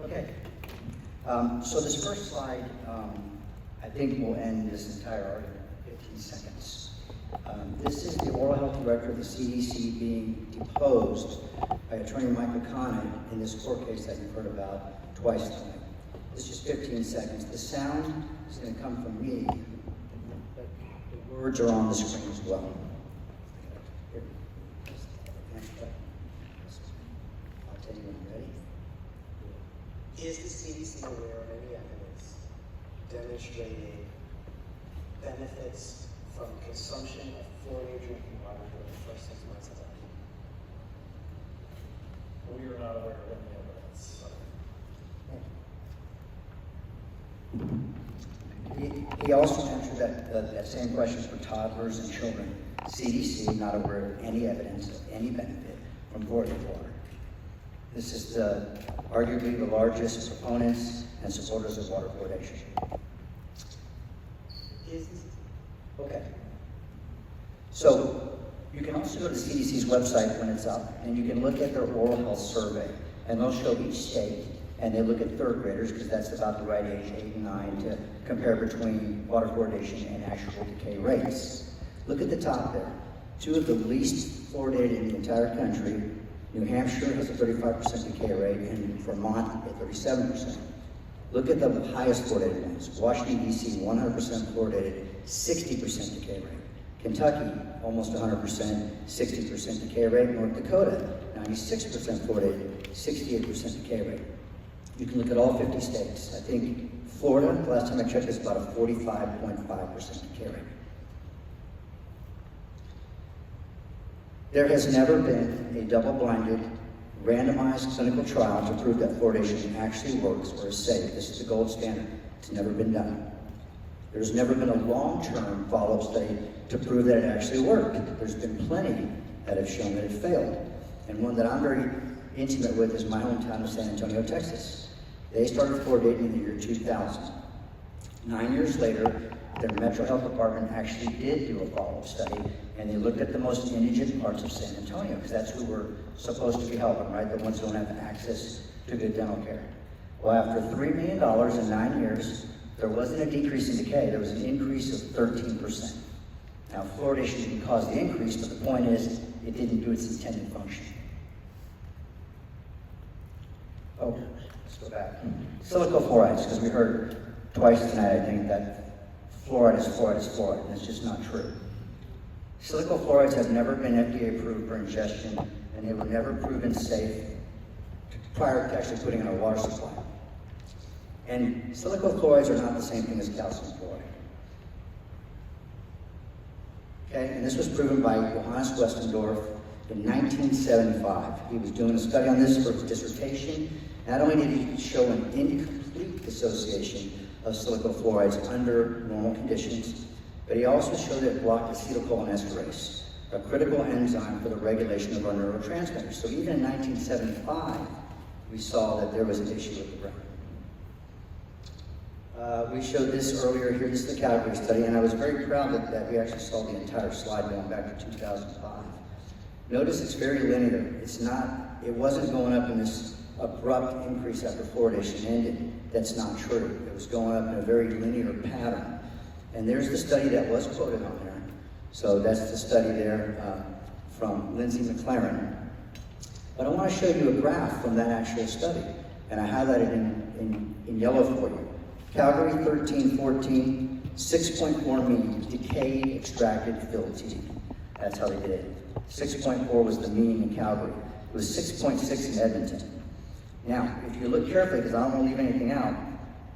Okay. So this first slide, I think will end this entire argument in 15 seconds. This is the oral health director of the CDC being deposed by Attorney Michael Conant in this court case that you've heard about twice tonight. This is 15 seconds. The sound is going to come from me, but the words are on the screen as well. Here. I'll tell you when you're ready. Is the CDC aware of any evidence demonstrating benefits from consumption of fluoridated drinking water during the first 6 months of life? We are not aware of any evidence. He also answered that same question for toddlers and children. CDC not aware of any evidence of any benefit from fluoridated water. This is arguably the largest proponents and supporters of water fluoridation. Okay. So you can also go to CDC's website when it's up, and you can look at their oral health survey, and they'll show each state, and they look at third graders because that's about the right age, 8 and 9, to compare between water fluoridation and actual decay rates. Look at the top there. 2 of the least fluoridated in the entire country. New Hampshire has a 35% decay rate, and Vermont at 37%. Look at the highest fluoridated ones. Washington, D.C., 100% fluoridated, 60% decay rate. Kentucky, almost 100%, 60% decay rate. North Dakota, 96% fluoridated, 68% decay rate. You can look at all 50 states. I think Florida, the last time I checked, is about a 45.5% decay rate. There has never been a double-blinded, randomized clinical trial to prove that fluoridation actually works or is safe. This is the gold standard. It's never been done. There's never been a long-term follow-up study to prove that it actually worked. There's been plenty that have shown that it failed. And one that I'm very intimate with is my hometown of San Antonio, Texas. They started fluoridating in the year 2000. 9 years later, their Metro Health Department actually did do a follow-up study, and they looked at the most indigent parts of San Antonio, because that's who we're supposed to be helping, right? The ones who don't have access to good dental care. Well, after $3 million in 9 years, there wasn't a decrease in decay, there was an increase of 13%. Now, fluoridation didn't cause the increase, but the point is, it didn't do its intended function. Oh, let's go back. Silicofluorides, because we heard twice tonight, I think, that fluoride is fluoride is fluoride, and it's just not true. Silicofluorides have never been FDA approved for ingestion, and they were never proven safe prior to actually putting in our water supply. And silicofluorides are not the same thing as calcium fluoride. Okay, and this was proven by Johannes Westendorf in 1975. He was doing a study on this for his dissertation. Not only did he show an incomplete dissociation of silicofluorides under normal conditions, but he also showed that it blocked acetylcholinesterase, a critical enzyme for the regulation of our neurotransmitters. So even in 1975, we saw that there was an issue with the brain. We showed this earlier here. This is the Calgary study, and I was very proud that we actually saw the entire slide going back to 2005. Notice it's very linear. It wasn't going up in this abrupt increase after fluoridation ended. That's not true. It was going up in a very linear pattern. And there's the study that was quoted on there. So that's the study there from Lindsay McLaren. But I want to show you a graph from that actual study, and I highlighted in yellow for you. Calgary 13-14, 6.4 mean decayed, extracted, filled teeth. That's how they did it. 6.4 was the mean in Calgary. It was 6.6 in Edmonton. Now, if you look carefully, because I don't want to leave anything out,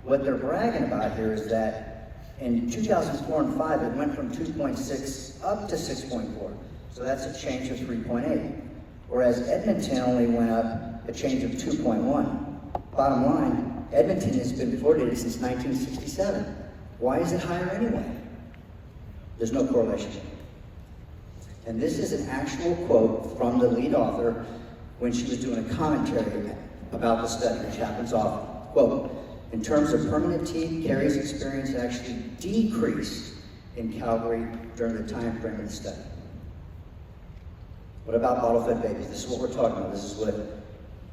what they're bragging about here is that in 2004 and 5, it went from 2.6 up to 6.4. So that's a change of 3.8. Whereas Edmonton only went up a change of 2.1. Bottom line, Edmonton has been fluoridated since 1967. Why is it higher anyway? There's no correlation. And this is an actual quote from the lead author when she was doing a commentary about the study, which happens often. Quote, in terms of permanent teeth, caries experience actually decreased in Calgary during the time frame of the study. What about bottle-fed babies? This is what we're talking about. This is what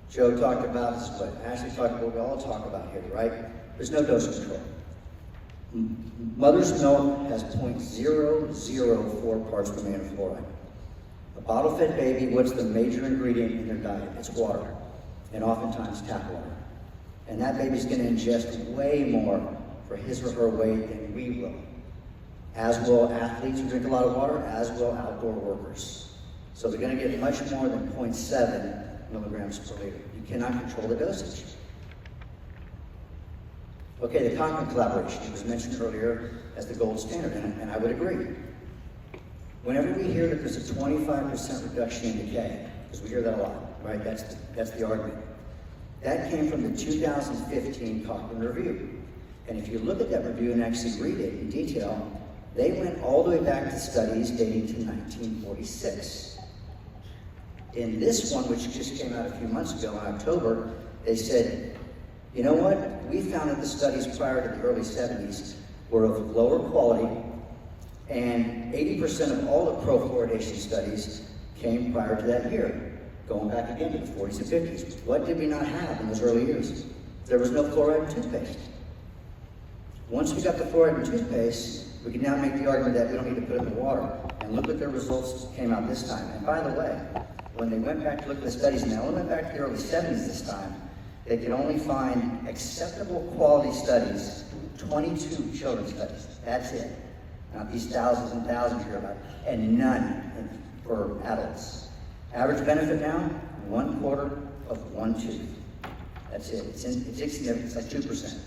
Joe talked about, this is what Ashley talked about, what we all talk about here, right? There's no dose control. Mother's milk has 0.004 parts per million of fluoride. A bottle-fed baby, what's the major ingredient in their diet? It's water, and oftentimes tap water. And that baby's going to ingest way more for his or her weight than we will. As will athletes who drink a lot of water, as will outdoor workers. So they're going to get much more than 0.7 milligrams per liter. You cannot control the dosage. Okay, the Cochrane collaboration, it was mentioned earlier as the gold standard, and I would agree. Whenever we hear that there's a 25% reduction in decay, because we hear that a lot, right? That's the argument. That came from the 2015 Cochrane review. And if you look at that review and actually read it in detail, they went all the way back to studies dating to 1946. In this one, which just came out a few months ago in October, they said, you know what? We found that the studies prior to the early 70s were of lower quality, and 80% of all the pro-fluoridation studies came prior to that year, going back again to the 40s and 50s. What did we not have in those early years? There was no fluoride in toothpaste. Once we got the fluoride in toothpaste, we can now make the argument that we don't need to put it in the water. And look what their results came out this time. And by the way, when they went back to look at the studies, and they only went back to the early 70s this time, they could only find acceptable quality studies, 22 children's studies. That's it. Not these thousands and thousands here about, and none for adults. Average benefit now, 1/4 of 1 tooth. That's it. It's insignificant. It's like 2%.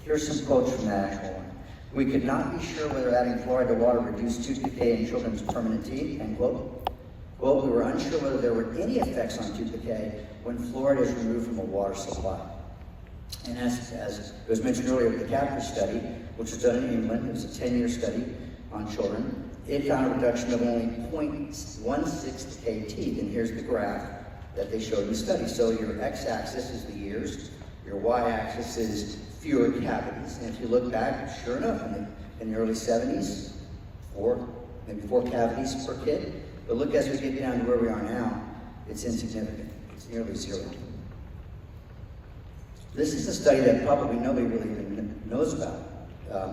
Here's some quotes from that actual one. We could not be sure whether adding fluoride to water reduced tooth decay in children's permanent teeth, end quote. Quote, we were unsure whether there were any effects on tooth decay when fluoride is removed from a water supply. And as it was mentioned earlier, the Capri study, which was done in England, it was a 10-year study on children, it found a reduction of only 0.16 decay teeth. And here's the graph that they showed in the study. So your x-axis is the years, your y-axis is fewer cavities. And if you look back, sure enough, in the early 70s, maybe four cavities per kid. But look, as we get down to where we are now, it's insignificant. It's nearly 0. This is a study that probably nobody really even knows about.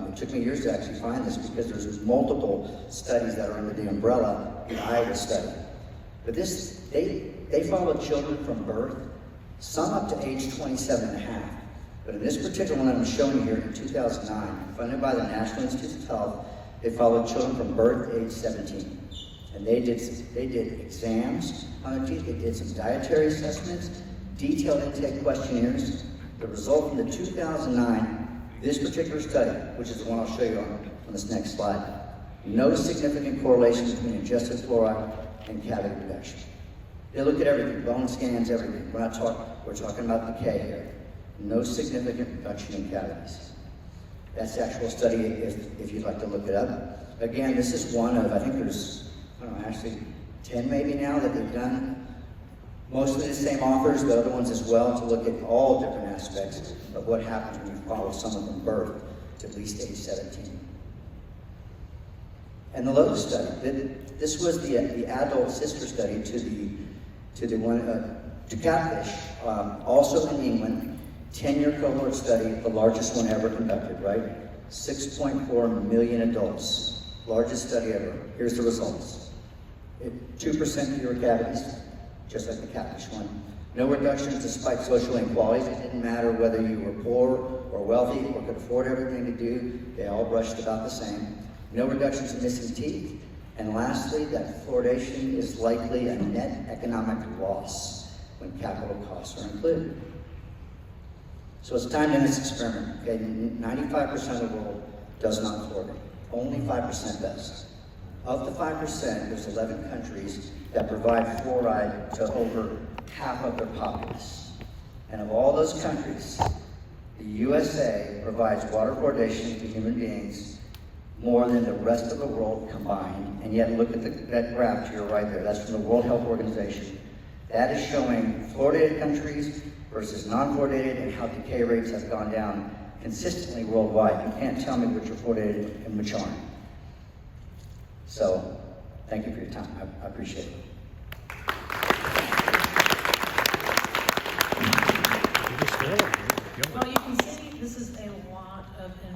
It took me years to actually find this because there's multiple studies that are under the umbrella, the Iowa study. But they followed children from birth, some up to age 27 and a half. But in this particular one that I'm showing you here in 2009, funded by the National Institutes of Health, they followed children from birth to age 17. And they did exams on their teeth, they did some dietary assessments, detailed intake questionnaires. The result from the 2009, this particular study, which is the one I'll show you on this next slide, no significant correlation between ingested fluoride and cavity reduction. They looked at everything, bone scans, everything. We're talking about decay here. No significant reduction in cavities. That's the actual study if you'd like to look it up. Again, this is one of, I think there's, actually 10 maybe now that they've done. Mostly the same authors, the other ones as well, to look at all different aspects of what happens when you follow someone from birth to at least age 17. And the Lotus study, this was the adult sister study to catfish, also in England, 10-year cohort study, the largest one ever conducted, right? 6.4 million adults, largest study ever. Here's the results. 2% fewer cavities, just like the catfish one. No reductions despite social inequalities. It didn't matter whether you were poor or wealthy or could afford everything to do. They all brushed about the same. No reductions in missing teeth. And lastly, that fluoridation is likely a net economic loss when capital costs are included. So it's time to end this experiment. Okay, 95% of the world does not fluoridate. Only 5% does. Of the 5%, there's 11 countries that provide fluoride to over half of their populace. And of all those countries, the USA provides water fluoridation to human beings more than the rest of the world combined. And yet, look at that graph to your right there. That's from the World Health Organization. That is showing fluoridated countries versus non-fluoridated and how decay rates have gone down consistently worldwide. You can't tell me which are fluoridated and which aren't. So, thank you for your time. I appreciate it. Well, you can see this is a lot of information.